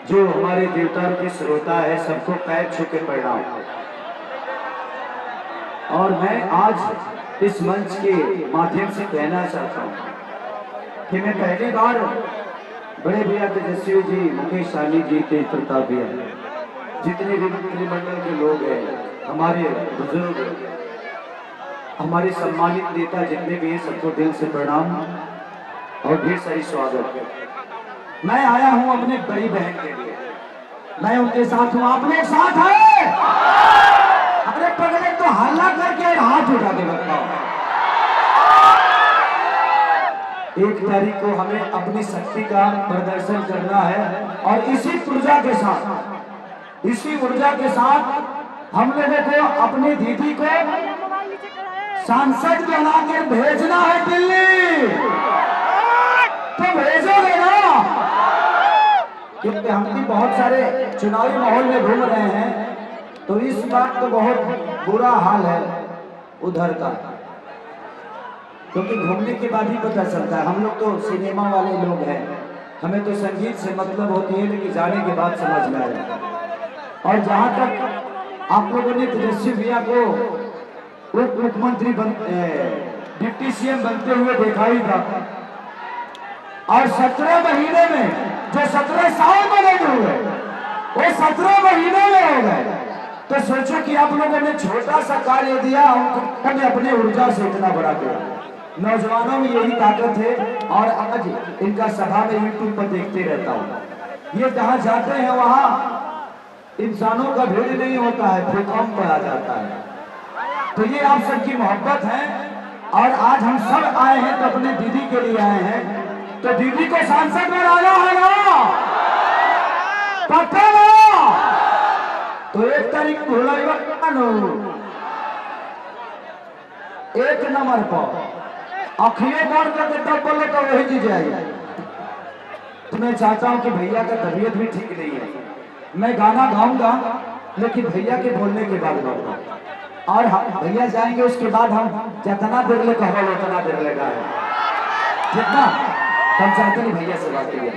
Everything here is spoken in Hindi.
जो हमारे देवता के श्रोता है सबको पैर छू के प्रणाम। और मैं आज इस मंच के माध्यम से कहना चाहता हूँ कि मैं पहली बार बड़े भैया तेजस्वी जी, मुकेश सहनी जी, तेज प्रताप भैया, जितने भी मंत्रिमंडल के लोग हैं, हमारे बुजुर्ग, हमारे सम्मानित नेता जितने भी हैं, सबको दिल से प्रणाम और ढेर सारी स्वागत। मैं आया हूं अपने बड़ी बहन के लिए, मैं उनके साथ हूं, आप लोग साथ हैं? अरे पगले तो हल्ला करके हाथ उठा के बताओ। 1 तारीख को हमें अपनी शक्ति का प्रदर्शन करना है और इसी ऊर्जा के साथ हम लोगों को अपनी दीदी को सांसद बना के भेजना है दिल्ली। तो भेजोगे ना? क्योंकि हम भी बहुत सारे चुनावी माहौल में घूम रहे हैं, तो इस बात तो बहुत बुरा हाल है उधर का, क्योंकि घूमने के बाद ही पता चलता है। हम लोग तो सिनेमा वाले लोग हैं, हमें तो संगीत से मतलब होती है, लेकिन जाने के बाद समझ में आया। और जहां तक आप लोगों ने तेजस्वी भैया को उप मुख्यमंत्री डिप्टी सीएम बनते हुए देखा ही था, और 17 महीने में जो 17 साल बने हुए वो 17 महीने में हो गए। तो सोचो कि आप लोगों ने छोटा सा कार्य दिया, हमने अपने ऊर्जा से इतना बड़ा किया। नौजवानों में यही ताकत है, और आज इनका सभा में यूट्यूब पर देखते रहता हूँ। ये जहाँ जाते हैं वहाँ इंसानों का भीड़ नहीं होता है, भूकंप आ जाता है। तो ये आप सबकी मोहब्बत है, और आज हम सब आए हैं तो अपने दीदी के लिए आए हैं। तो दीदी को सांसद बनाना है ना, पक्का ना? तो 1 तारीख को 1 नंबर पर अखियों मार करके तब बोले तो वही चीज आएगी। तो मैं चाहता हूं कि भैया का तबीयत भी ठीक नहीं है, मैं गाना गाऊंगा लेकिन भैया के बोलने के बाद गाऊंगा, और हम भैया जाएंगे उसके बाद हम जितना देर ले कहो उतना देर लेगा, ठीक ना? हम चाहते नहीं भैया से बात करिए।